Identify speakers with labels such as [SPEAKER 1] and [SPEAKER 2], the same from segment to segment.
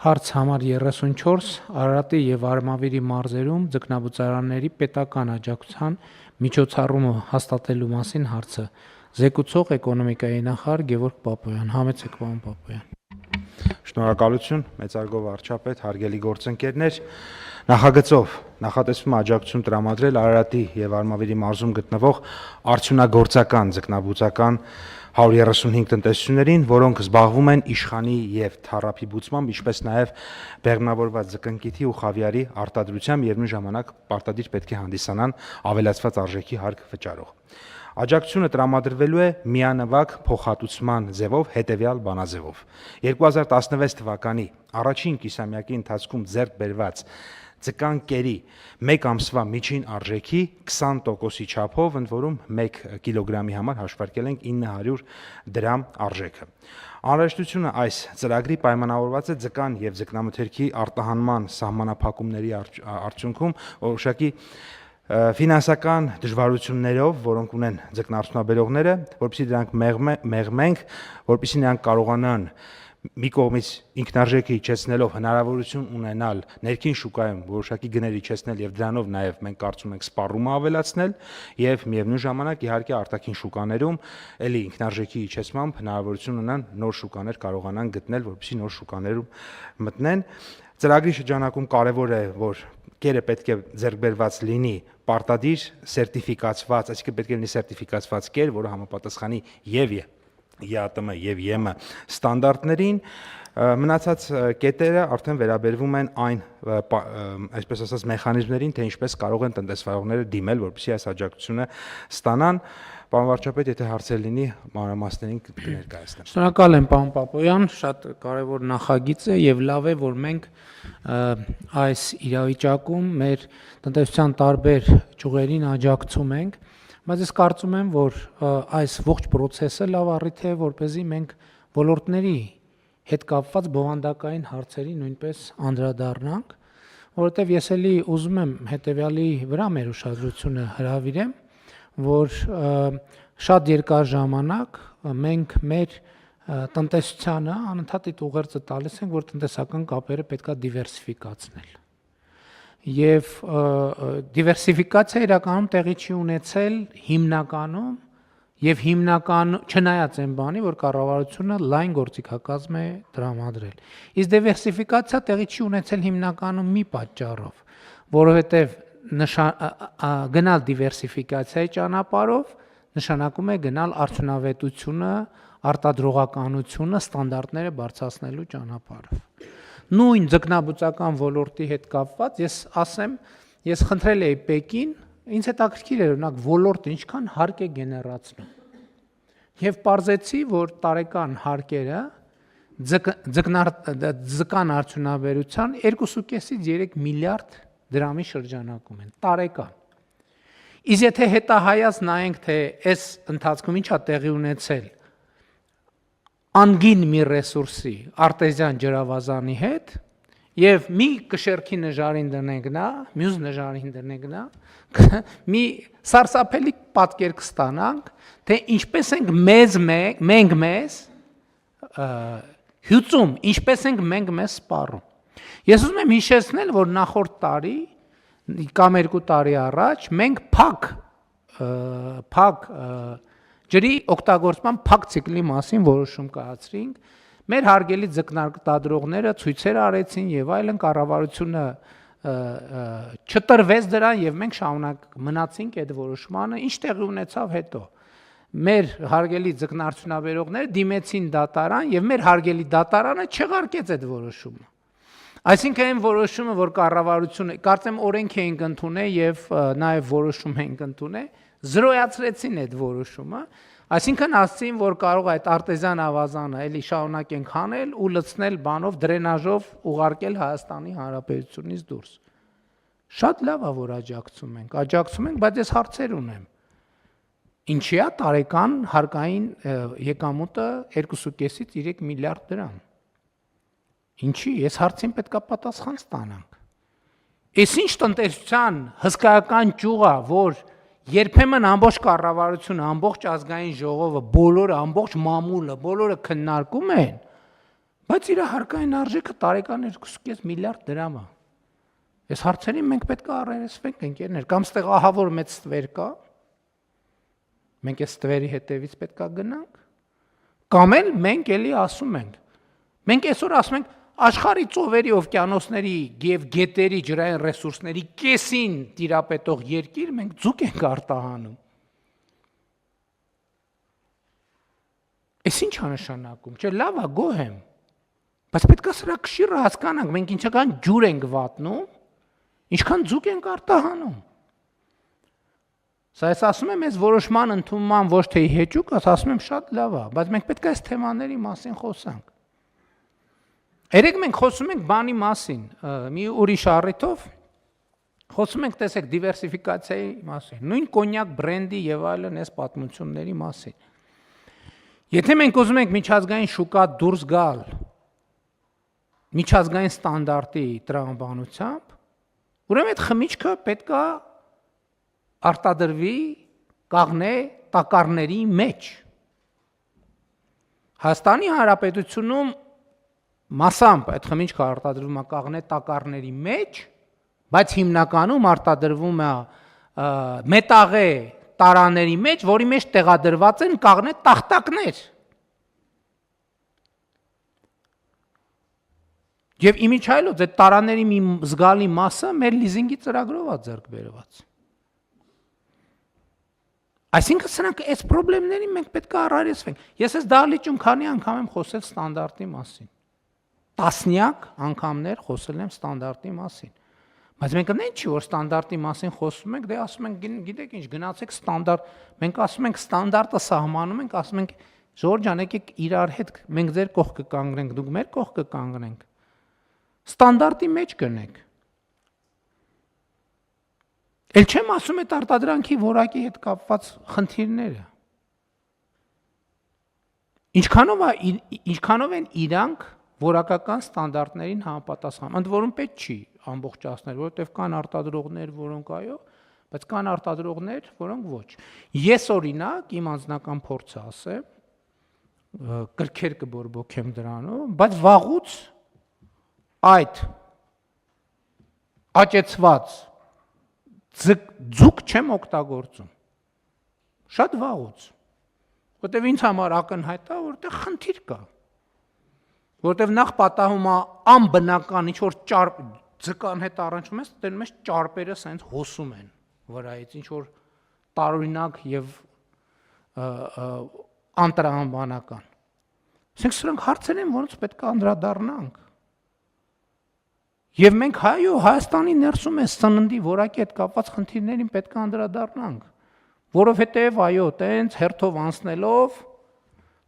[SPEAKER 1] Հարց համար 34 Արարատի և Արմավիրի մարզերում ձկնաբուծարանների պետական աջակցության միջոցառումը հաստատելու մասին հարցը զեկուցող էկոնոմիկայի նախարար Գևորգ Պապոյան։ Համեցեք, պարոն Պապոյան։
[SPEAKER 2] Շնորհակալություն, մեծարգո վարչապետ, հարգելի գործընկերներ, նախագծով նախատեսվում է աջակցություն տրամադրել Արարատի և Արմավիրի մարզում գտնվող արդյունագործական ձկնաբուծական 135 տնտեսություններին, որոնք զբաղվում են իշխանի և թառափի բուծմամբ, ինչպես նաև բեղմնավորված ձկնկիթի ու խավիարի արտադրությամբ, միևնույն ժամանակ պարտադիր պետք է հանդիսանան ավելացված արժեքի հարկ վճարող։ Աջակցությունը տրամադրվելու է միանվագ փոխհատուցման ձևով հետևյալ բանաձևով. 2016 թվականի առաջին կիսամյակի ընթացքում ձեռք բերված ձկան կերի 1 ամսվա միջին արժեքի 20%-ի չափով, ընդ որում 1 կիլոգրամի համար հաշվարկել ենք 900 դրամ արժեքը։ Անհրաժեշտությունը այս ծրագրի պայմանավորված է ձկան և ձկնամթերքի արտահանման սահմանափակումների արդյունքում որոշակի ֆինանսական դժվարություններով, որոնք ունեն ձկնարդյունաբերողները, որպեսզի դրանք մեղմենք, որպեսզի նրանք կարողանան մի կողմից ինքնարժեքը իջեցնելով հնարավորություն ունենալ ներքին շուկայում որոշակի գներ իջեցնել եւ դրանով նաեւ մենք կարծում ենք սպառումը ավելացնել եւ միևնույն ժամանակ իհարկե արտաքին շուկաներում էլի ինքնարժեքի իջեցմամբ հնարավորություն ունենան նոր շուկաներ կարողանան գտնել, որպեսզի նոր շուկաներում մտնեն։ Ծրագրի շրջանակում կարևոր է, որ կերը պետք է ձեռք բերված լինի պարտադիր սերտիֆիկացված, այսինքն պետք է լինի սերտիֆիկացված կեր, որը համապատասխանի եւ ԵԱՏՄ եւ ԵՄ ստանդարտներին, մնացած կետերը արդեն վերաբերվում են այն, այսպես ասած, մեխանիզմներին, թե ինչպես կարող են տնտեսվարողները դիմել, որպեսզի այս աջակցությունը ստանան։ Պարոն վարչապետ, եթե հարցեր լինի, մանրամասներին կներկայացնեմ։
[SPEAKER 1] Շնորհակալ եմ, պարոն Պապոյան, շատ կարևոր նախագիծ է եւ լավ է, որ մենք այս իրավիճակում մեր տնտեսության տարբեր ճյուղերին աջակցում ենք, բայց ես կարծում եմ, որ այս ողջ process-ը լավ առիթ է, որպեսզի մենք ոլորտների հետ կապված բովանդակային հարցերի նույնպես անդրադառնանք, որովհետեւ ես էլի ուզում եմ հետեւյալի վրա մեր ուշադրությունը հրավիրեմ, որ շատ երկար ժամանակ մենք մեր տնտեսությանը անընդհատ այդ ուղերձը տալիս ենք, որ տնտեսական կապերը պետք է դիվերսիֆիկացնել։ Եվ դիվերսիֆիկացիա իրականում տեղի չի ունեցել հիմնականում եւ չնայած այն բանի, որ կառավարությունը լայն գործիքակազմ է տրամադրել։ Իսկ դիվերսիֆիկացիա տեղի չի ունեցել հիմնականում մի պատճառով, որովհետեւ գնալ դիվերսիֆիկացիայի ճանապարհով նշանակում է գնալ արդյունավետությունը, արտադրողականությունը, ստանդարտները բարձրացնելու ճանապարհով։ Նույն ձկնաբուծական ոլորտի հետ կապված ես ասեմ, ես խնդրել էի Պեկին, ինձ հետաքրքիր էր օրինակ ոլորտը ինչքան հարկ է գեներացնում։ Եվ պարզեցի, որ տարեկան հարկերը ձկան արդյունաբերության 2.5-ից 3 միլիարդ դրամի շրջանակում են տարեկան։ Իսկ եթե հետահայաց նայենք, թե այս ընթացքում ինչ է տեղի ունեցել անգին մի ռեսուրսի արտեզյան ջրավազանի հետ եւ մի կշերքի նժարին դնենք նա, մյուս նժարին դնենք նա, մի սարսափելի պատկեր կստանանք, թե ինչպես ենք մենք մեզ հյուծում, ինչպես ենք մենք մեզ սպառում։ Ես ուզում եմ հիշեցնել, որ նախորդ տարի կամ 2 տարի առաջ մենք փակ ջրի օգտագործման փակ ցիկլի մասին որոշում կայացրինք։ Մեր հարգելի ձկնարտադրողները ցույցեր արեցին եւ այլն, կառավարությունը չտրվեց դրան եւ մենք շարունակ մնացինք այդ որոշմանը, ինչ տեղի ունեցավ հետո։ Մեր հարգելի ձկնարդյունաբերողները դիմեցին դատարան եւ մեր հարգելի դատարանը չեղարկեց այդ որոշումը։ Այսինքն այն որոշումը, որ կառավարությունը, կարծեմ օրենք էինք ընդունել եւ նաեւ որոշում էինք ընդունել, զրոյացրեցին այդ որոշումը, այսինքն ասցին, որ կարող է այդ արտեզյան ավազանը էլի շարունակենք հանել ու լցնել բանով դրենաժով ուղարկել Հայաստանի Հանրապետությունից դուրս։ Շատ լավ է, որ աջակցում ենք, բայց ես հարցեր ունեմ։ Ինչի՞ է տարեկան հարկային եկամուտը 2.5-ից 3 միլիարդ դրամ։ Ինչի՞, ես հարցին պետքա պատասխան ստանանք։ Էս ինչ տնտեսության հսկայական ճյուղ է, որ երբեմն ամբողջ կառավարությունը, ամբողջ ազգային ժողովը, բոլորը, ամբողջ մամուլը, բոլորը քննարկում են, Բայց իր հարկային արժեքը տարեկան 2.5 միլիարդ դրամ է։ Այս հարցերին մենք պետք է առերեսվենք, ընկերներ, կամ ստեղ ահավոր մեծ ստվեր կա, մենք այս ստվերի հետևից պետք է գնանք, կամ էլ մենք էլի ասում ենք, մենք այսօր ասում ենք, աշխարհի ծովերի, օվկիանոսների եւ գետերի ջրային ռեսուրսների կեսին տիրապետող երկիր մենք ձուկ ենք արտահանում։ Էս ի՞նչ է նշանակում։ Չէ, լավ է, գոհ եմ։ Բայց պետք է սրա կշիռը հասկանանք, մենք ինչքան ջուր ենք վատնում, ինչքան ձուկ ենք արտահանում։ Սա ես ասում եմ, այս որոշման ընդունման ոչ թե հեճուկ, ասում եմ շատ լավ է, բայց մենք պետք է այս թեմաների մասին խոսանք։ Երեք մենք խոսում ենք բանի մասին, մի ուրիշ առիթով խոսում ենք, տեսեք, դիվերսիֆիկացիայի մասին, նույն կոնյակ բրենդի եւ այլն այս պատմությունների մասին։ Եթե մենք ուզում ենք միջազգային շուկա դուրս գալ միջազգային ստանդարտի տրամաբանությամբ, ուրեմն այդ խմիչքը պետք է արտադրվի կաղնե տակառների մեջ։ Հայաստանի Հանրապետությունում մասամբ այդ խմիչքը արտադրվում է կաղնե տակառների մեջ, բայց հիմնականում արտադրվում է մետաղե տարաների մեջ, որի մեջ տեղադրված են կաղնե տախտակներ։ Եվ իմիջայլոց այդ տարաների մի զգալի մասը մեր լիզինգի ծրագրով է ձեռք բերված։ Այսինքն սրանք այս խնդիրներին մենք պետք է առերեսվենք։ Ես այս դահլիճում քանի անգամ եմ խոսել ստանդարտի մասին։ Տասնյակ անգամներ խոսել եմ ստանդարտի մասին։ Բայց մենք ընդ չի որ ստանդարտի մասին խոսում ենք, դե ասում ենք, գիտեք ինչ, գնացեք ստանդարտ, մենք ասում ենք ստանդարտը սահմանում ենք, ասում ենք Ժորժ ջան, եկեք իրար հետ մենք ձեր կողքը կանգնենք, դուք մեր կողքը կանգնենք։ Ստանդարտի մեջ գնենք։ Էլ չեմ ասում այդ արտադրանքի որակի հետ կապված խնդիրները։ Ինչքանով են իրանք որակական ստանդարտներին համապատասխանում։ Ընդ որում պետք չի ամբողջացնել, որովհետև կան արտադրողներ, որոնք այո, բայց կան արտադրողներ, որոնք ոչ։ Ես օրինակ իմ անձնական փորձը ասեմ, կրքեր կբորբոքեմ դրանով, բայց վաղուց այդ աճեցված ձուկ չեմ օգտագործում։ Շատ վաղուց։ Որտեվ ինձ համար ակնհայտ է, որտեղ խնդիր կա։ Որտեվ նախ պատահում է անբնական ինչ որ ձկան հետ առնչվում ես, դեռ մեզ ճարպերը սենց հոսում են վրայից, ինչ որ տարօրինակ եւ անտրամաբանական։ Ասենք սրանք հարցեր են, որոնց պետք է անդրադառնանք։ Եվ մենք հայո Հայաստանի ներսում այս սննդի որակի հետ կապված խնդիրներին պետք է անդրադառնանք, որովհետև այո, տենց հերթով անցնելով,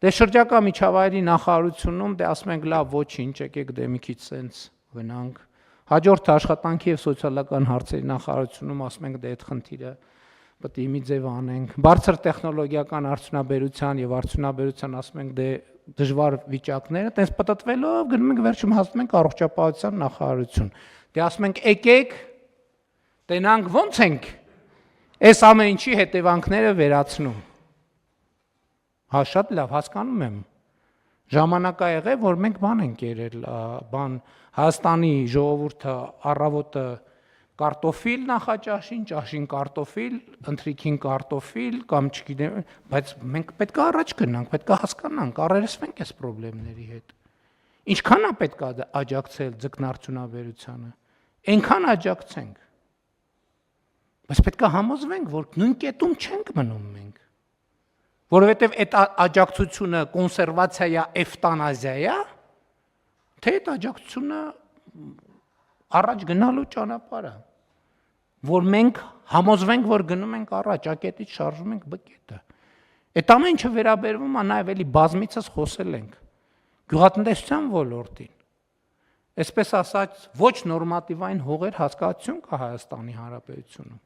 [SPEAKER 1] դե շրջակա միջավայրի նախարարությունում դե ասում ենք լավ, ոչինչ, եկեք դե մի քիչ սենց գնանք։ Հաջորդ աշխատանքի եւ սոցիալական հարցերի նախարարությունում ասում ենք դե այդ խնդիրը պետք է մի ձև անենք։ Բարձր տեխնոլոգիական արդյունաբերության եւ արդյունաբերության ասում ենք դե դժվար վիճակները, տես պատտվելով գնում ենք վերջում հասնում ենք առողջապահության նախարարություն։ Դե ասում ենք եկեք տենանք ոնց ենք այս ամեն ինչի հետևանքները վերացնում։ Հա շատ լավ հասկանում եմ։ Ժամանակ ա եղել, որ մենք բան ենք երել, Հայաստանի ժողովուրդը առավոտը կարտոֆիլ նախաճաշին, ճաշին կարտոֆիլ, ընթրիքին կարտոֆիլ կամ չգիտեմ, բայց մենք պետք է առաջ գնանք, պետք է հասկանանք, առերեսվենք այս խնդիրների հետ։ Ինչքան է պետք է աջակցել ձկնարդյունաբերությանը, այնքան աջակցենք։ Բայց պետք է համոզվենք, որ նույն կետում չենք մնում մենք։ Որովհետև այդ աջակցությունը կոնսերվացիա է, էվտանազիա է, թե այդ աջակցությունը առաջ գնալու ճանապարհը, որ մենք համոզվենք, որ գնում ենք առաջ, ակետից շարժում ենք բկետը։ Այդ ամեն ինչը վերաբերվում է նաև էլի բազմիցս խոսել ենք գյուղատնտեսության ոլորտին։ Այսպես ասած, ոչ նորմատիվային հողեր հասկացություն կա Հայաստանի Հանրապետությունում։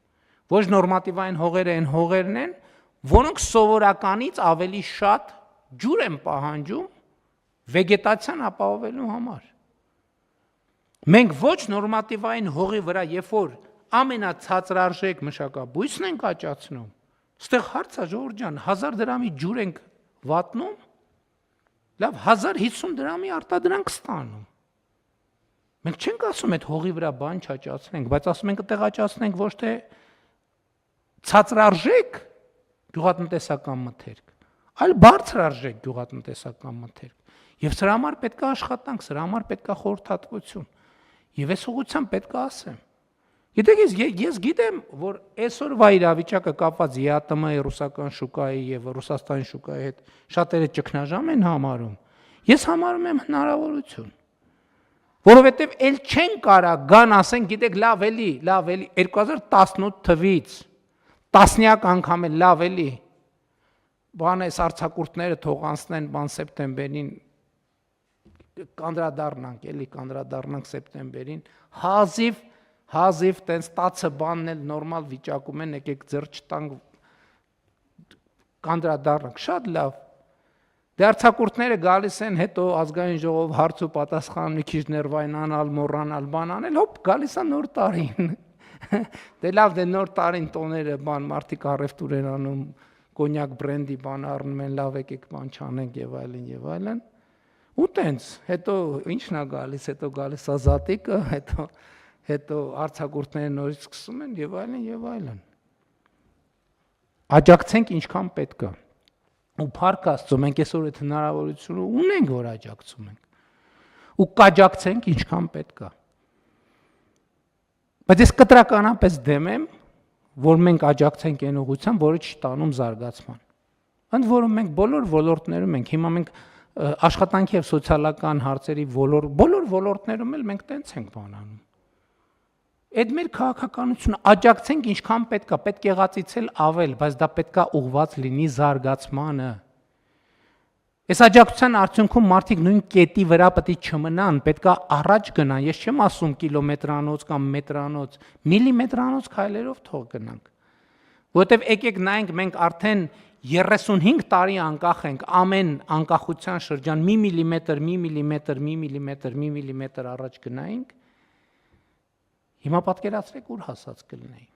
[SPEAKER 1] Ոչ նորմատիվային հողերը այն հողերն են, որոնք սովորականից ավելի շատ ջուր են պահանջում վեգետացիան ապահովելու համար։ Մենք ոչ նորմատիվային հողի վրա, երբ որ ամենացածրարժեք մշակաբույսն ենք աճացնում, ստեղ հարց է Ժորժ ջան, 1000 դրամի ջուր ենք վատնում, Լավ 1050 դրամի արտադրանք ստանում։ Մենք չենք ասում այդ հողի վրա բան չաճացնենք, բայց ասում ենք այդտեղ աճացնենք ոչ թե ցածրարժեք գյուղատնտեսական մթերք, այլ բարձրարժեք գյուղատնտեսական մթերք։ Եվ սրա համար պետք է աշխատանք, սրա համար պետք է խորհրդատվություն։ Եվ այս ուղղությամբ պետք է ասեմ։ Գիտեք, ես գիտեմ, որ այսօրվա իրավիճակը կապված ԵԱՏՄ-ի ռուսական շուկայի եւ Ռուսաստանի շուկայի հետ շատերը ճգնաժամ են համարում։ Ես համարում եմ հնարավորություն։ Որովհետեւ ել չեն կարա գան ասեն, գիտեք, լավ էլի 2018 թվից տասնյակ անգամ էլ լավ էլի բան էս արցակուրտները թող անցնեն բան սեպտեմբերին կանդրադառնանք սեպտեմբերին հազիվ տենց 10 բանն էլ նորմալ վիճակում են, եկեք ձեռ չտանք կանդրադառնանք, շատ լավ։ Դե արցակուրտները գալիս են, հետո ազգային ժողով հարց ու պատասխան մի քիչ ներվայնանալ, մոռանալ, բան անել, հոպ, գալիս է նոր տարին։ Դե լավ, դե նոր տարին տոները բան մարդիկ առևտուր են անում, կոնյակ բրենդի բան առնում են, լավ եկեք բան չանենք եւ այլն։ Ու տենց, հետո ի՞նչն է գալիս, հետո գալիս է զատիկը, հետո արցակուրտները նորից սկսում են եւ այլն։ Աջակցենք ինչքան պետք է։ Ու փառք Աստծո, մենք այսօր այդ հնարավորությունը ունենք, որ աջակցում ենք։ Ու կաջակցենք ինչքան պետք է։ Բայց ես կտրականապես դեմ եմ, որ մենք աջակցենք այն ուղղությամբ, որը չի տանում զարգացման։ Ընդ որում մենք բոլոր ոլորտներում ենք, հիմա մենք աշխատանքի եւ սոցիալական հարցերի բոլոր ոլորտներում էլ մենք տենց ենք բանանում։ Այդ մեր քաղաքականությունը աջակցենք ինչքան պետք է եղածից էլ ավել, բայց դա պետք է ուղղված լինի զարգացմանը։ Այս աջակցության արդյունքում մարդիկ նույն կետի վրա պետք է չմնան, պետք է առաջ գնան։ Ես չեմ ասում կիլոմետրանոց կամ մետրանոց, միլիմետրանոց քայլերով թող գնանք։ Որովհետև եկեք նայենք, մենք արդեն 35 տարի անկախ ենք, ամեն անկախության շրջան մի միլիմետր առաջ գնայինք, հիմա պատկերացրեք ուր հասած կլինեինք։